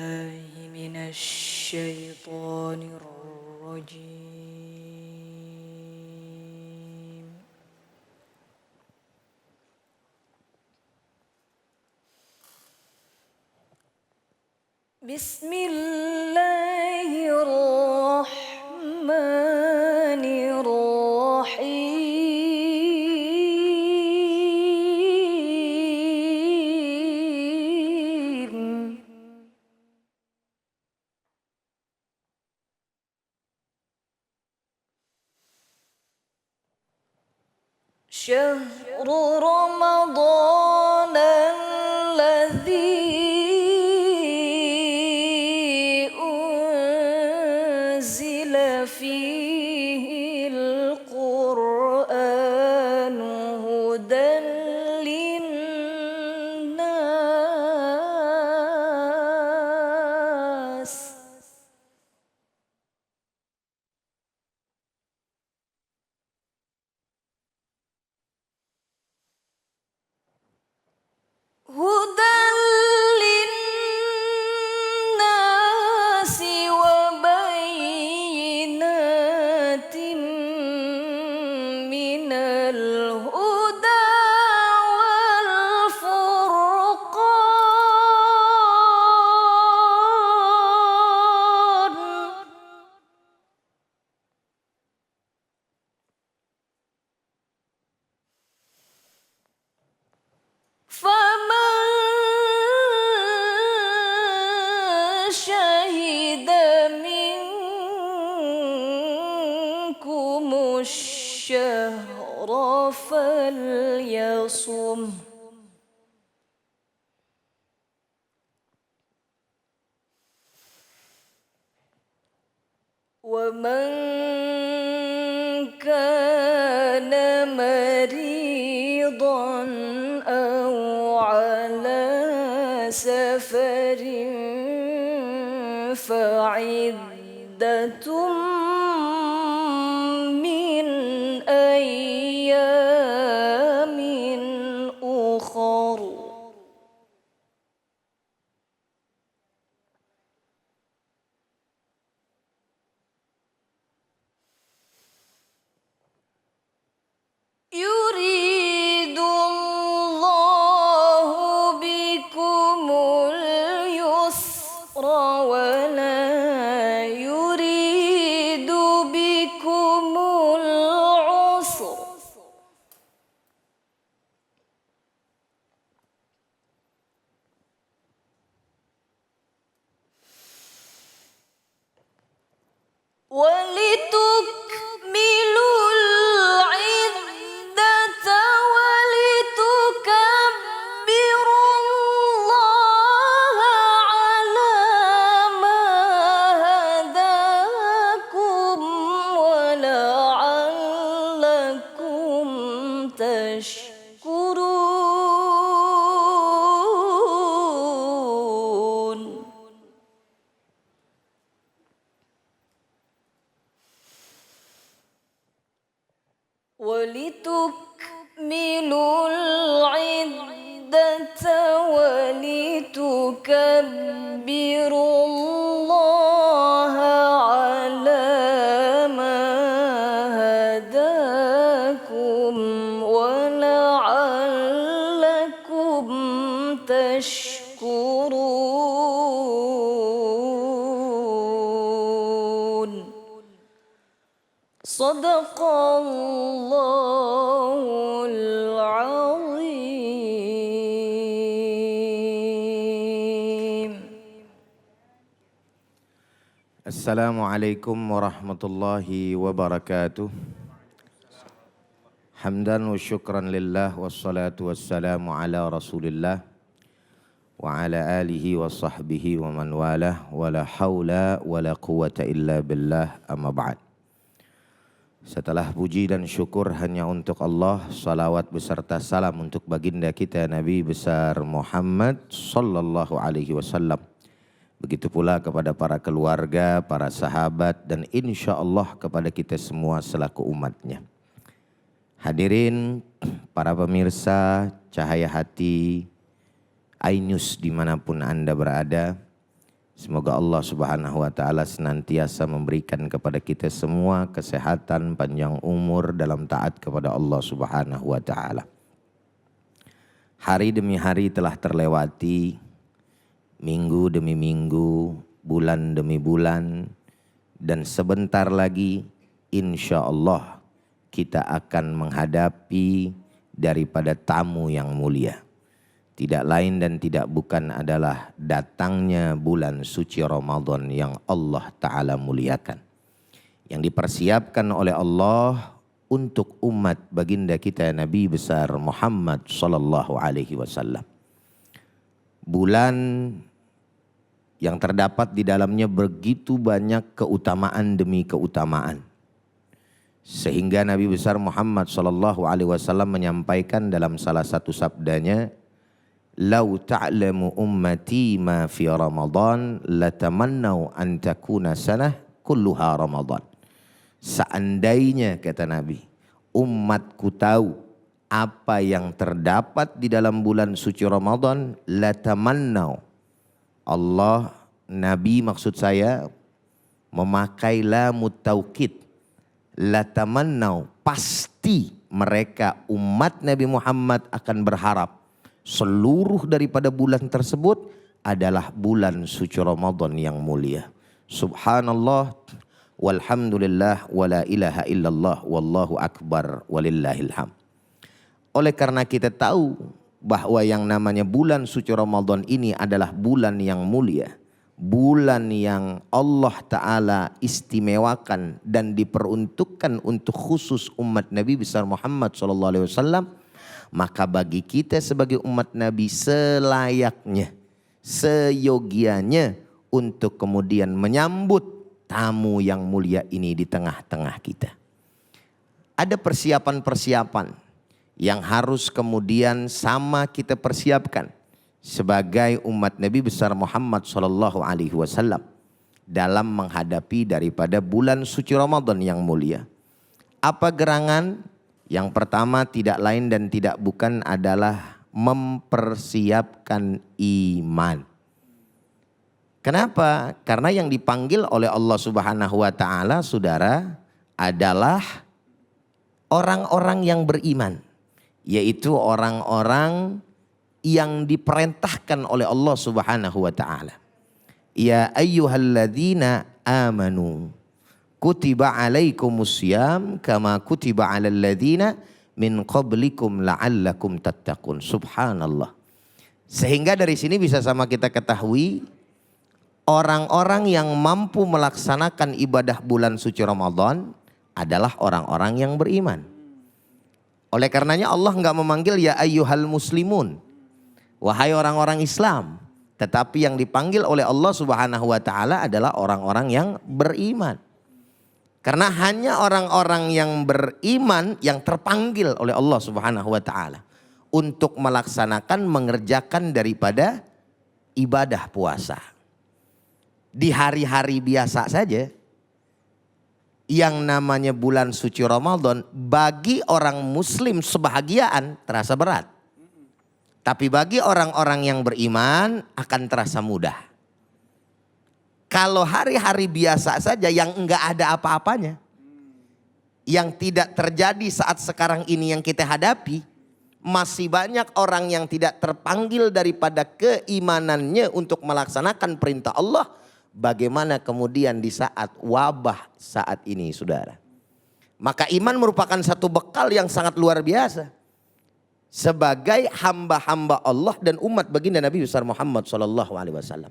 بالله من الشيطان الرجيم. بسم الله الرحمن الرحيم. شهر رمضان الذي أنزل فيه القرآن هدى للناس وبينات من الهدى والفرقان. فمن شهد منكم الشهر فليصم. ومن كان مريضا أو على سفر فعدة من أيام أخر. يريد الله بكم اليسر ولا يريد بكم العسر ولتكملوا العدة ولتكبروا الله على ما هداكم ولعلكم تشكرون. ولتكملوا العدة ولتكبروا الله على ما هداكم ولعلكم تشكرون. صدق الله العظيم. Assalamualaikum warahmatullahi wabarakatuh. Hamdan wa syukran lillah wassalatu wassalamu ala rasulillah wa ala alihi wa sahbihi wa man walah wa la hawla wa la quwata illa billah amma ba'd. Setelah puji dan syukur hanya untuk Allah, salawat beserta salam untuk baginda kita Nabi besar Muhammad sallallahu alaihi wasallam. Begitu pula kepada para keluarga, para sahabat dan insya Allah kepada kita semua selaku umatnya. Hadirin para pemirsa Cahaya Hati iNews dimanapun Anda berada, Semoga Allah Subhanahu wa taala senantiasa memberikan kepada kita semua kesehatan, panjang umur dalam taat kepada Allah Subhanahu wa taala. Hari demi hari telah terlewati, minggu demi minggu, bulan demi bulan, dan sebentar lagi insya Allah kita akan menghadapi daripada tamu yang mulia. Tidak lain dan tidak bukan adalah datangnya bulan suci Ramadan yang Allah Ta'ala muliakan. Yang dipersiapkan oleh Allah untuk umat baginda kita Nabi besar Muhammad sallallahu alaihi wasallam. Bulan yang terdapat di dalamnya begitu banyak keutamaan demi keutamaan. Sehingga Nabi besar Muhammad sallallahu alaihi wasallam menyampaikan dalam salah satu sabdanya, "Lau ta'lamu ummati ma fi Ramadan latamannau an takuna sanah kulluha Ramadan." Seandainya kata Nabi, umatku tahu apa yang terdapat di dalam bulan suci Ramadan, latamannau. Allah, Nabi maksud saya memakai lamut taukid. Latamannau, pasti mereka umat Nabi Muhammad akan berharap seluruh daripada bulan tersebut adalah bulan suci Ramadan yang mulia. Subhanallah, walhamdulillah, wala ilaha illallah, wallahu akbar, walillahil hamd. Oleh karena kita tahu bahwa yang namanya bulan suci Ramadan ini adalah bulan yang mulia, bulan yang Allah Ta'ala istimewakan dan diperuntukkan untuk khusus umat Nabi besar Muhammad SAW, maka bagi kita sebagai umat Nabi selayaknya, seyogianya untuk kemudian menyambut tamu yang mulia ini di tengah-tengah kita. Ada persiapan-persiapan yang harus kemudian sama kita persiapkan sebagai umat Nabi besar Muhammad SAW dalam menghadapi daripada bulan suci Ramadan yang mulia. Apa gerangan? Yang pertama tidak lain dan tidak bukan adalah mempersiapkan iman. Kenapa? Karena yang dipanggil oleh Allah Subhanahu wa taala, saudara, adalah orang-orang yang beriman, yaitu orang-orang yang diperintahkan oleh Allah Subhanahu wa taala. Ya ayyuhalladzina amanu kutiba alaikumussyam kama kutiba alal ladzina min qablikum la'allakum tattaqun. Subhanallah. Sehingga dari sini bisa sama kita ketahui orang-orang yang mampu melaksanakan ibadah bulan suci Ramadan adalah orang-orang yang beriman. Oleh karenanya Allah enggak memanggil ya ayyuhal muslimun, wahai orang-orang Islam, tetapi yang dipanggil oleh Allah Subhanahu wa taala adalah orang-orang yang beriman. Karena hanya orang-orang yang beriman yang terpanggil oleh Allah Subhanahu wa taala untuk melaksanakan, mengerjakan daripada ibadah puasa. Di hari-hari biasa saja yang namanya bulan suci Ramadan bagi orang muslim sebahagiaan terasa berat. Tapi bagi orang-orang yang beriman akan terasa mudah. Kalau hari-hari biasa saja yang enggak ada apa-apanya, yang tidak terjadi saat sekarang ini yang kita hadapi, masih banyak orang yang tidak terpanggil daripada keimanannya untuk melaksanakan perintah Allah. Bagaimana kemudian di saat wabah saat ini, saudara? Maka iman merupakan satu bekal yang sangat luar biasa sebagai hamba-hamba Allah dan umat baginda Nabi besar Muhammad SAW.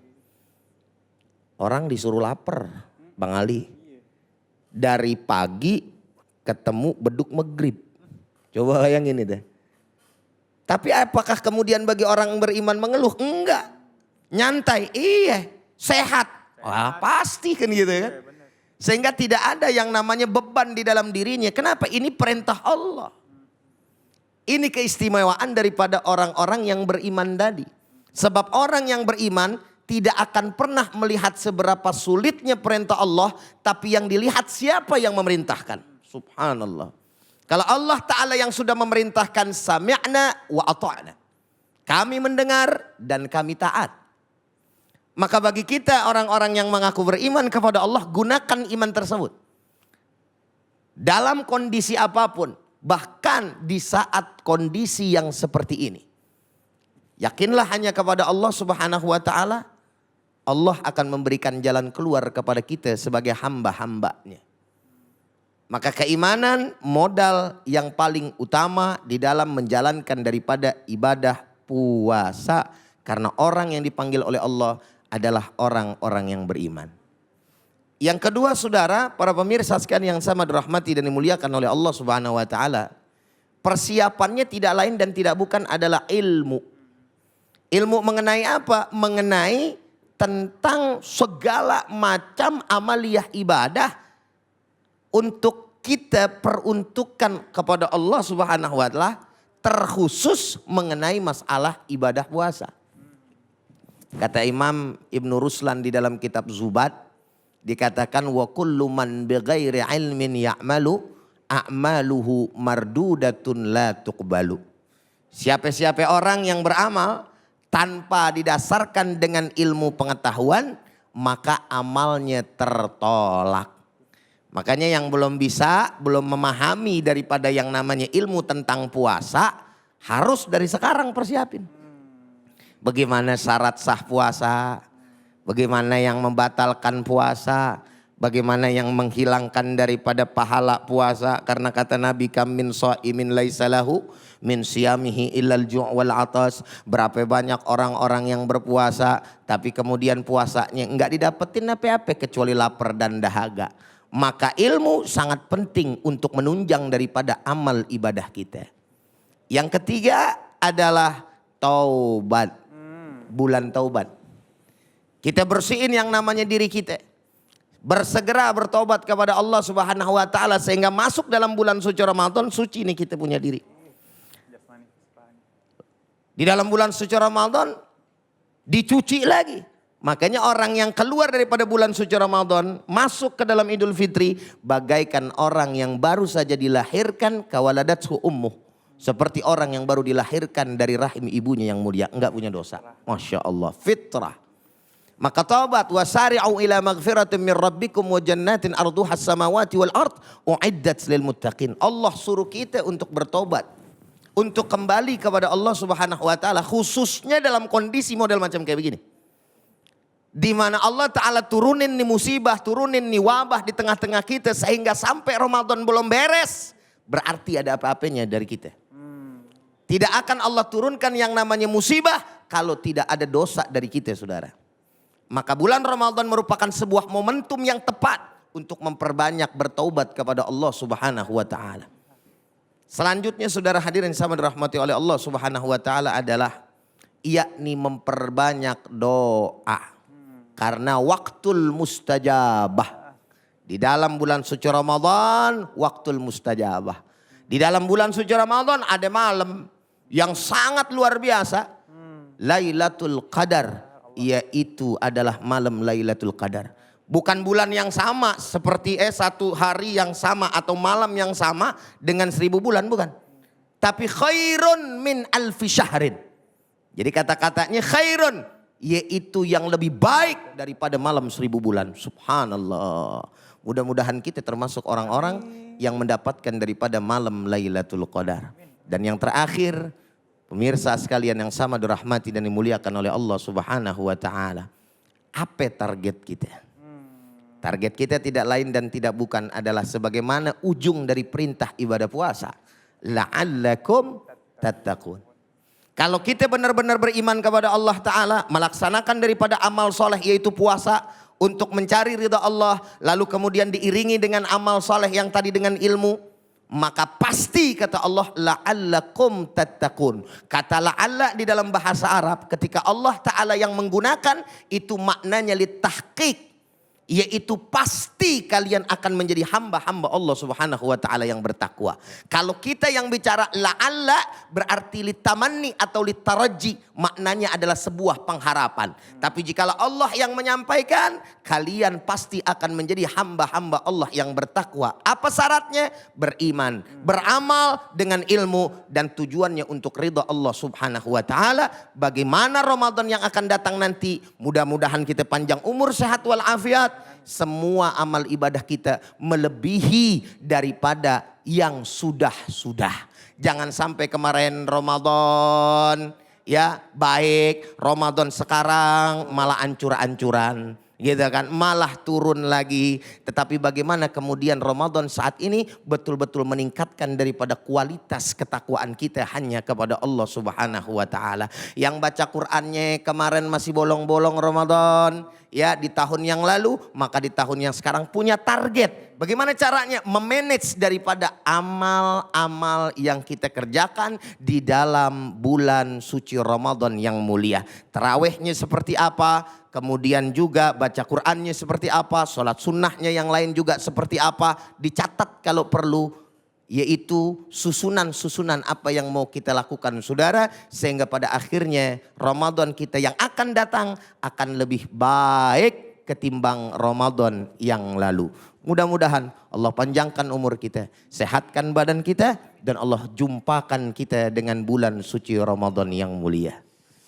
Orang disuruh lapar, Bang Ali. Dari pagi ketemu beduk maghrib. Coba bayangin itu. Tapi apakah kemudian bagi orang beriman mengeluh? Enggak. Nyantai, iya. Sehat. Wah pasti kan gitu kan. Sehingga tidak ada yang namanya beban di dalam dirinya. Kenapa? Ini perintah Allah. Ini keistimewaan daripada orang-orang yang beriman tadi. Sebab orang yang beriman tidak akan pernah melihat seberapa sulitnya perintah Allah, tapi yang dilihat siapa yang memerintahkan. Subhanallah. Kalau Allah Ta'ala yang sudah memerintahkan sami'na wa ata'na. Kami mendengar dan kami taat. Maka bagi kita orang-orang yang mengaku beriman kepada Allah, gunakan iman tersebut. Dalam kondisi apapun, bahkan di saat kondisi yang seperti ini. Yakinlah hanya kepada Allah Subhanahu wa ta'ala. Allah akan memberikan jalan keluar kepada kita sebagai hamba-hambanya. Maka keimanan modal yang paling utama di dalam menjalankan daripada ibadah puasa. Karena orang yang dipanggil oleh Allah adalah orang-orang yang beriman. Yang kedua saudara, para pemirsa sekalian yang sama dirahmati dan dimuliakan oleh Allah Subhanahu wa ta'ala. Persiapannya tidak lain dan tidak bukan adalah ilmu. Ilmu mengenai apa? Mengenai tentang segala macam amaliyah ibadah untuk kita peruntukkan kepada Allah Subhanahu wa ta'ala, terkhusus mengenai masalah ibadah puasa. Kata Imam Ibn Ruslan di dalam kitab Zubat, dikatakan wa kullu man bighairi ilmin ya'malu a'maluhu mardudatun la tuqbalu. Siapa-siapa orang yang beramal tanpa didasarkan dengan ilmu pengetahuan, maka amalnya tertolak. Makanya yang belum bisa, belum memahami daripada yang namanya ilmu tentang puasa, harus dari sekarang persiapin. Bagaimana syarat sah puasa, bagaimana yang membatalkan puasa, bagaimana yang menghilangkan daripada pahala puasa. Karena kata Nabi, kam min shaimin laisa lahu min siyamihi illal ju' wal atas. Berapa banyak orang-orang yang berpuasa tapi kemudian puasanya enggak didapetin apa-apa kecuali lapar dan dahaga. Maka ilmu sangat penting untuk menunjang daripada amal ibadah kita. Yang ketiga adalah taubat. Bulan taubat. Kita bersihin yang namanya diri kita. Bersegera bertobat kepada Allah Subhanahu wa ta'ala sehingga masuk dalam bulan suci Ramadan, suci nih kita punya diri. Di dalam bulan suci Ramadan dicuci lagi. Makanya orang yang keluar daripada bulan suci Ramadan masuk ke dalam Idul Fitri bagaikan orang yang baru saja dilahirkan, kawaladathu ummuh. Seperti orang yang baru dilahirkan dari rahim ibunya yang mulia. Enggak punya dosa. Masya Allah. Fitrah. Maka taubat. Wasari'u ila maghfiratin min rabbikum wa jannatin arduhas samawati wal ard. U'iddat lil muttaqin. Allah suruh kita untuk bertobat. Untuk kembali kepada Allah Subhanahu wa ta'ala. Khususnya dalam kondisi model macam kayak begini. Di mana Allah Ta'ala turunin nih musibah, turunin nih wabah di tengah-tengah kita. Sehingga sampai Ramadan belum beres. Berarti ada apa-apanya dari kita. Tidak akan Allah turunkan yang namanya musibah kalau tidak ada dosa dari kita saudara. Maka bulan Ramadan merupakan sebuah momentum yang tepat untuk memperbanyak bertaubat kepada Allah Subhanahu wa ta'ala. Selanjutnya saudara hadirin sama dirahmati oleh Allah Subhanahu wa ta'ala adalah yakni memperbanyak doa. Karena waktul mustajabah. Di dalam bulan suci Ramadan waktul mustajabah. Di dalam bulan suci Ramadan ada malam yang sangat luar biasa. Lailatul Qadar. Yaitu adalah malam Lailatul Qadar. Bukan bulan yang sama seperti satu hari yang sama atau malam yang sama dengan 1000 bulan. Bukan. Tapi khairun min alfi syahrin. Jadi kata-katanya khairun. Yaitu yang lebih baik daripada malam 1000 bulan. Subhanallah. Mudah-mudahan kita termasuk orang-orang yang mendapatkan daripada malam Lailatul Qadar. Dan yang terakhir, pemirsa sekalian yang sama dirahmati dan dimuliakan oleh Allah Subhanahu wa ta'ala. Apa target kita? Target kita tidak lain dan tidak bukan adalah sebagaimana ujung dari perintah ibadah puasa. La'allakum tattaqun. Kalau kita benar-benar beriman kepada Allah Ta'ala, melaksanakan daripada amal soleh yaitu puasa untuk mencari ridha Allah, lalu kemudian diiringi dengan amal soleh yang tadi dengan ilmu, maka pasti kata Allah la'allakum tattaqun. Kata la'alla di dalam bahasa Arab ketika Allah Ta'ala yang menggunakan itu maknanya litahqiq, yaitu pasti kalian akan menjadi hamba-hamba Allah Subhanahu wa taala yang bertakwa. Kalau kita yang bicara la'alla berarti litamanni atau litaraji, maknanya adalah sebuah pengharapan. Tapi jikalau Allah yang menyampaikan, kalian pasti akan menjadi hamba-hamba Allah yang bertakwa. Apa syaratnya? Beriman, beramal dengan ilmu, dan tujuannya untuk ridha Allah Subhanahu wa taala. Bagaimana Ramadan yang akan datang nanti? Mudah-mudahan kita panjang umur, sehat walafiat. Semua amal ibadah kita melebihi daripada yang sudah-sudah. Jangan sampai kemarin Ramadan ya baik, Ramadan sekarang malah ancur-ancuran. Gitu kan, malah turun lagi. Tetapi bagaimana kemudian Ramadan saat ini betul-betul meningkatkan daripada kualitas ketakwaan kita hanya kepada Allah Subhanahu wa taala. Yang baca Qur'annya kemarin masih bolong-bolong Ramadan, ya di tahun yang lalu, maka di tahun yang sekarang punya target. Bagaimana caranya memanage daripada amal-amal yang kita kerjakan di dalam bulan suci Ramadan yang mulia. Tarawihnya seperti apa? Kemudian juga baca Qur'annya seperti apa, sholat sunnahnya yang lain juga seperti apa, dicatat kalau perlu, yaitu susunan-susunan apa yang mau kita lakukan saudara, sehingga pada akhirnya Ramadan kita yang akan datang akan lebih baik ketimbang Ramadan yang lalu. Mudah-mudahan Allah panjangkan umur kita, sehatkan badan kita, dan Allah jumpakan kita dengan bulan suci Ramadan yang mulia.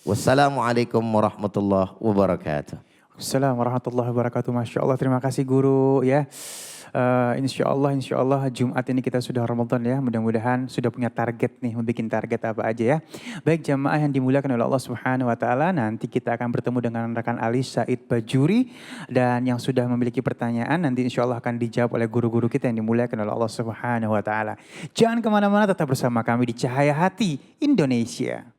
Wassalamualaikum warahmatullahi wabarakatuh. Assalamualaikum warahmatullahi wabarakatuh. Masya Allah, terima kasih guru ya. Insya Allah Jumat ini kita sudah Ramadan ya. Mudah-mudahan sudah punya target nih, membuat target apa aja ya. Baik jamaah yang dimuliakan oleh Allah Subhanahu Wa Taala, nanti kita akan bertemu dengan rekan Ali Said Bajuri, dan yang sudah memiliki pertanyaan nanti insya Allah akan dijawab oleh guru-guru kita yang dimuliakan oleh Allah Subhanahu Wa Taala. Jangan kemana-mana, tetap bersama kami di Cahaya Hati Indonesia.